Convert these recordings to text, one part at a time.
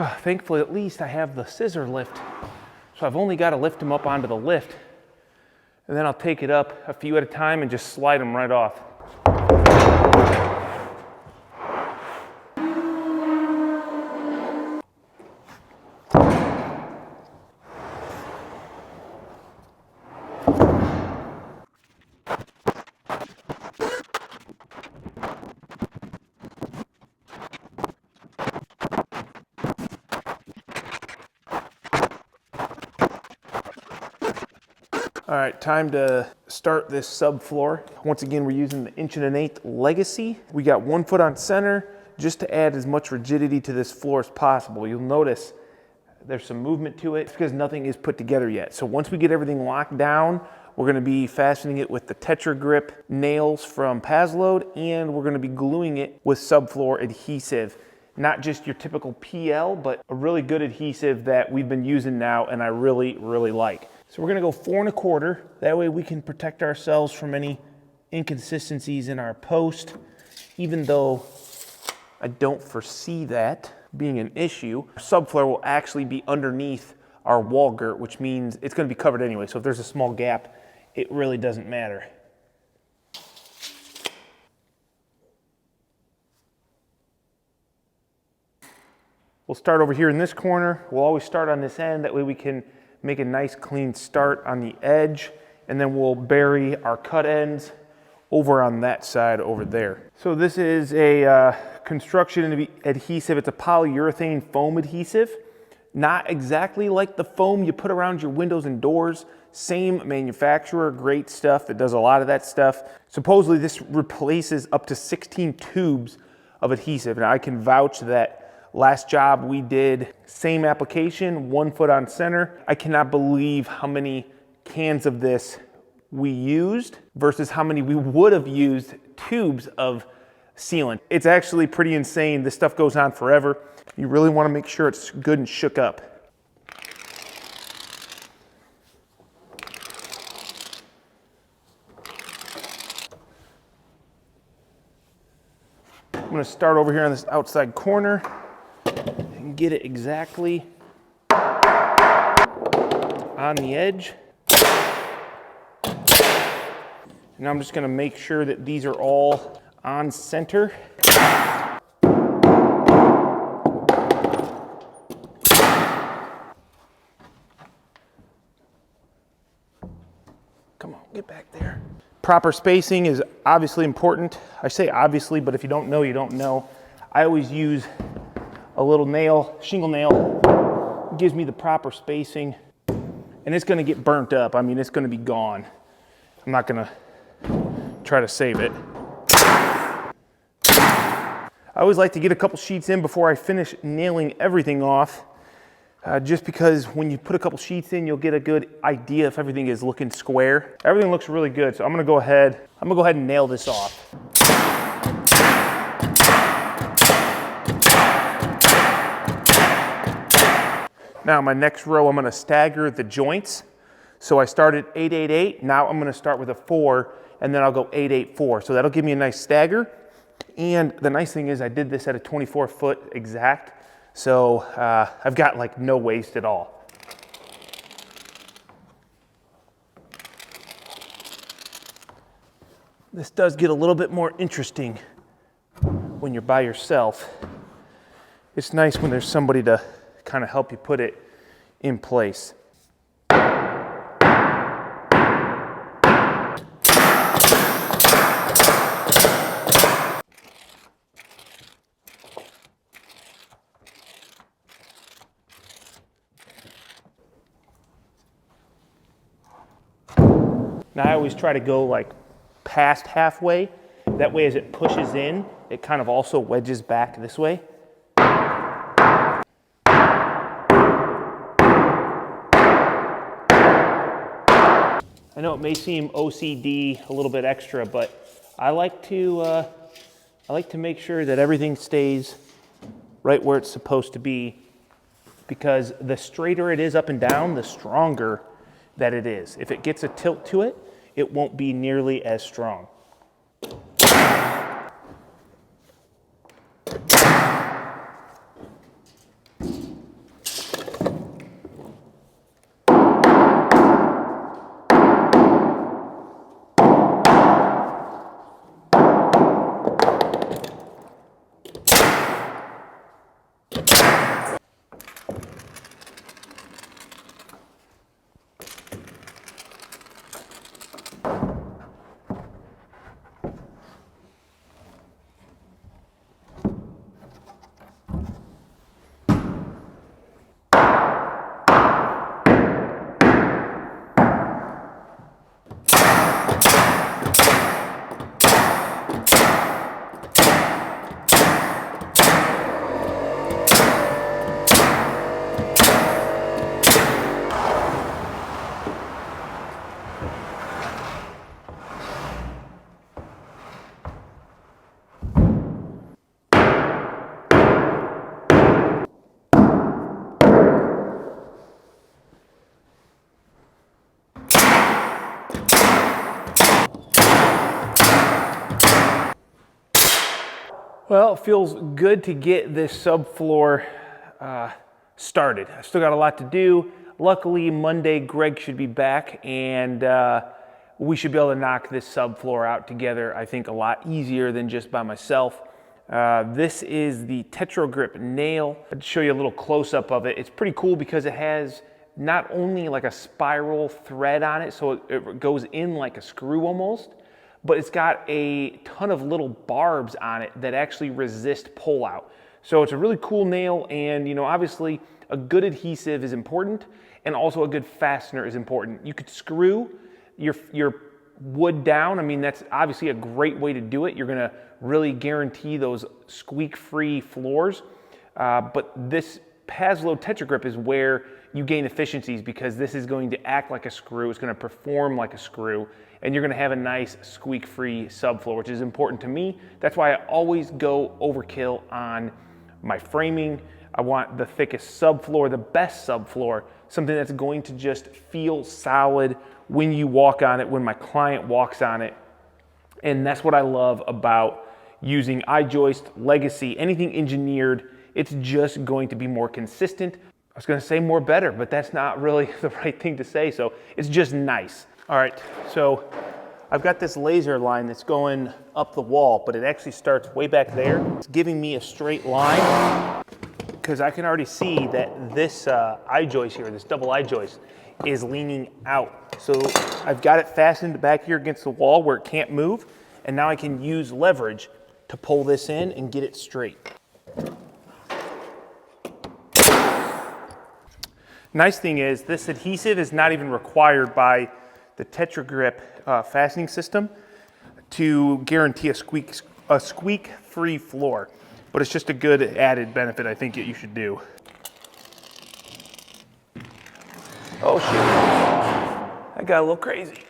Thankfully, at least I have the scissor lift. So I've only got to lift them up onto the lift, and then I'll take it up a few at a time and just slide them right off. All right, time to start this subfloor. Once again, we're using the 1 1/8" Legacy. We got 1 foot on center just to add as much rigidity to this floor as possible. You'll notice there's some movement to it because nothing is put together yet. So once we get everything locked down, we're gonna be fastening it with the Tetragrip nails from Paslode, and we're gonna be gluing it with subfloor adhesive. Not just your typical PL, but a really good adhesive that we've been using now and I really, really like. So we're gonna go 4 1/4. That way we can protect ourselves from any inconsistencies in our post, even though I don't foresee that being an issue. Subfloor will actually be underneath our wall girt, which means it's gonna be covered anyway. So if there's a small gap, it really doesn't matter. We'll start over here in this corner. We'll always start on this end. That way we can make a nice clean start on the edge, and then we'll bury our cut ends over on that side over there. So this is a construction adhesive. It's a polyurethane foam adhesive. Not exactly like the foam you put around your windows and doors. Same manufacturer, great stuff that does a lot of that stuff. Supposedly this replaces up to 16 tubes of adhesive. And I can vouch that last job we did, same application, 1 foot on center. I cannot believe how many cans of this we used versus how many we would have used tubes of sealant. It's actually pretty insane. This stuff goes on forever. You really want to make sure it's good and shook up. I'm going to start over here on this outside corner and get it exactly on the edge. And I'm just going to make sure that these are all on center. Come on, get back there. Proper spacing is obviously important. I say obviously, but if you don't know, you don't know. I always use a little nail, shingle nail. It gives me the proper spacing, and it's gonna get burnt up. I mean, it's gonna be gone. I'm not gonna try to save it. I always like to get a couple sheets in before I finish nailing everything off. Just because when you put a couple sheets in, you'll get a good idea if everything is looking square. Everything looks really good, so I'm gonna go ahead and nail this off. Now my next row, I'm gonna stagger the joints. So I started 8-8-8, now I'm gonna start with a 4, and then I'll go 8-8-4. So that'll give me a nice stagger. And the nice thing is I did this at a 24-foot exact. So I've got like no waste at all. This does get a little bit more interesting when you're by yourself. It's nice when there's somebody to kind of help you put it in place. Now I always try to go like past halfway. That way as it pushes in, it kind of also wedges back this way. I know it may seem OCD a little bit extra, but I like to make sure that everything stays right where it's supposed to be, because the straighter it is up and down, the stronger that it is. If it gets a tilt to it, it won't be nearly as strong. Well, it feels good to get this subfloor started. I still got a lot to do. Luckily, Monday, Greg should be back, and we should be able to knock this subfloor out together, I think, a lot easier than just by myself. This is the Tetragrip Nail. I'll show you a little close-up of it. It's pretty cool because it has not only like a spiral thread on it, so it goes in like a screw almost, but it's got a ton of little barbs on it that actually resist pullout. So it's a really cool nail, and you know, obviously a good adhesive is important, and also a good fastener is important. You could screw your wood down. I mean, that's obviously a great way to do it. You're gonna really guarantee those squeak-free floors. But this Paslode Tetra Grip is where you gain efficiencies, because this is going to act like a screw, it's gonna perform like a screw, and you're gonna have a nice squeak-free subfloor, which is important to me. That's why I always go overkill on my framing. I want the thickest subfloor, the best subfloor, something that's going to just feel solid when you walk on it, when my client walks on it. And that's what I love about using iJoist, Legacy, anything engineered. It's just going to be more consistent. I was gonna say more better, but that's not really the right thing to say, so it's just nice. All right, so I've got this laser line that's going up the wall, but it actually starts way back there. It's giving me a straight line, because I can already see that this iJoist here, this double iJoist, is leaning out. So I've got it fastened back here against the wall where it can't move, and now I can use leverage to pull this in and get it straight. Nice thing is, this adhesive is not even required by the Tetragrip fastening system to guarantee a squeak-free floor, but it's just a good added benefit I think that you should do. Oh shit, that got a little crazy.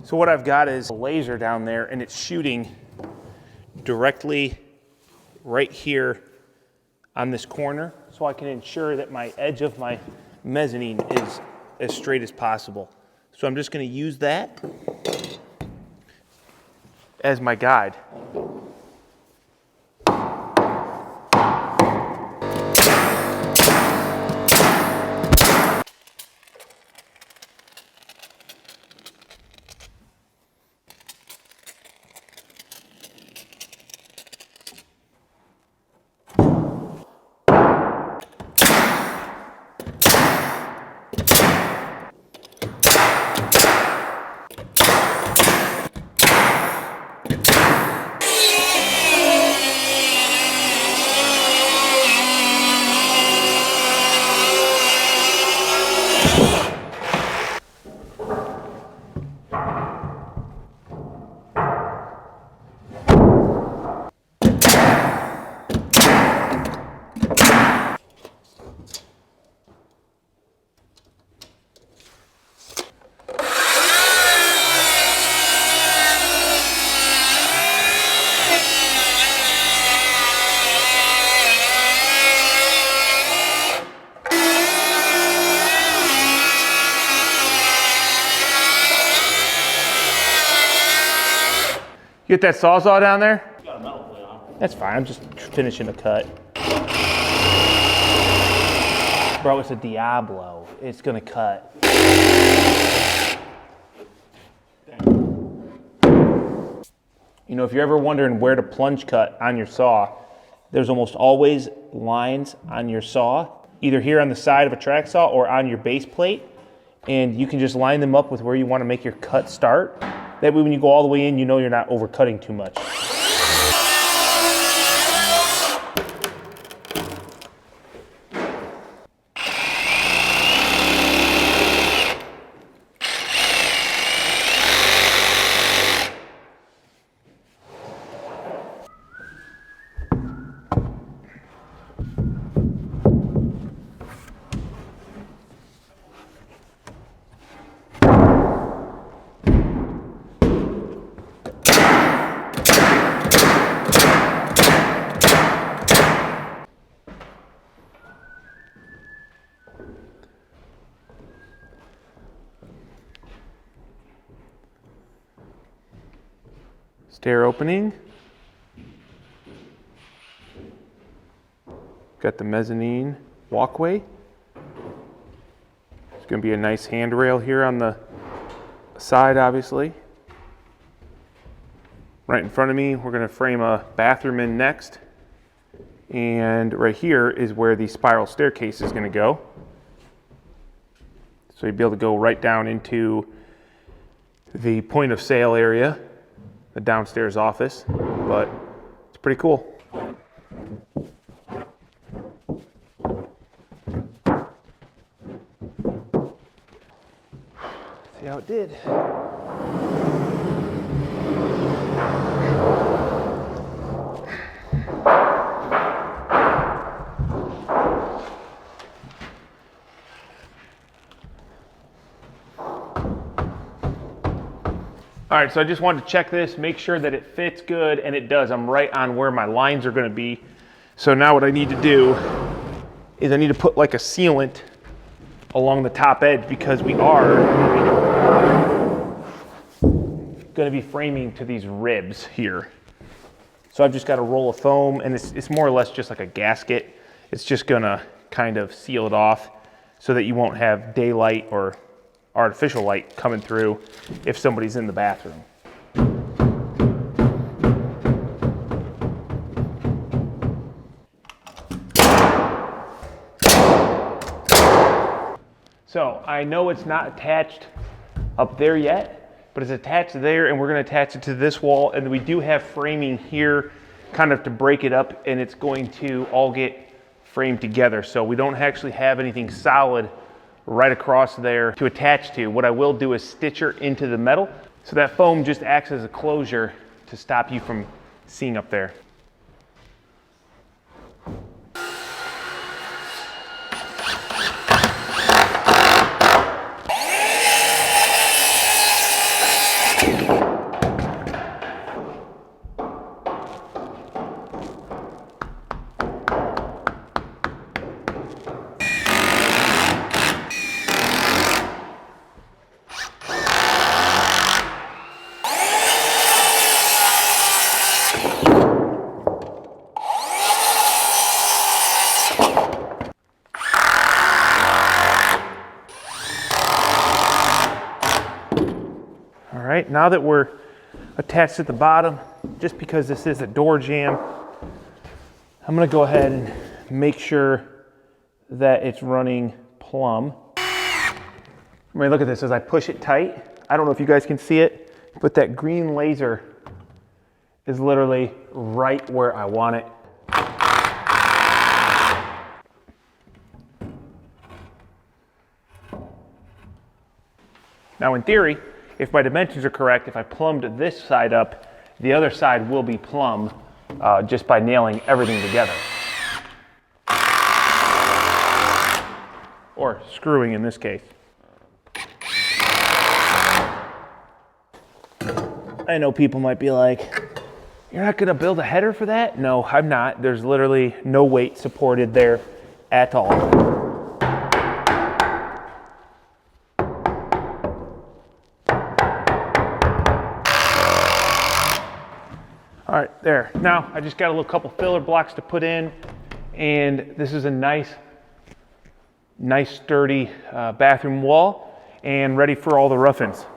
So what I've got is a laser down there, and it's shooting directly right here on this corner, so I can ensure that my edge of my mezzanine is as straight as possible. So I'm just going to use that as my guide. Get that sawzall down there? Got a metal plate on. That's fine, I'm just finishing a cut. Bro, it's a Diablo. It's gonna cut. You know, if you're ever wondering where to plunge cut on your saw, there's almost always lines on your saw, either here on the side of a track saw or on your base plate, and you can just line them up with where you want to make your cut start. That way when you go all the way in, you know you're not overcutting too much. Stair opening. Got the mezzanine walkway. There's going to be a nice handrail here on the side, obviously. Right in front of me, we're going to frame a bathroom in next. And right here is where the spiral staircase is going to go. So you'll be able to go right down into the point of sale area, the downstairs office, but it's pretty cool. See how it did. All right, so I just wanted to check this, make sure that it fits good, and it does. I'm right on where my lines are gonna be. So now what I need to do is I need to put like a sealant along the top edge because we are gonna be framing to these ribs here. So I've just got a roll of foam, and it's more or less just like a gasket. It's just gonna kind of seal it off so that you won't have daylight or artificial light coming through if somebody's in the bathroom. So I know it's not attached up there yet, but it's attached there, and we're going to attach it to this wall, and we do have framing here kind of to break it up, and it's going to all get framed together. So we don't actually have anything solid right across there to attach to. What I will do is stitch her into the metal, so that foam just acts as a closure to stop you from seeing up there. All right, now that we're attached at the bottom, just because this is a door jamb, I'm gonna go ahead and make sure that it's running plumb. I mean, look at this as I push it tight. I don't know if you guys can see it, but that green laser is literally right where I want it. Now in theory, if my dimensions are correct, if I plumbed this side up, the other side will be plumb just by nailing everything together. Or screwing in this case. I know people might be like, you're not gonna build a header for that? No, I'm not. There's literally no weight supported there at all. All right, there. Now I just got a little couple filler blocks to put in, and this is a nice sturdy bathroom wall and ready for all the rough-ins.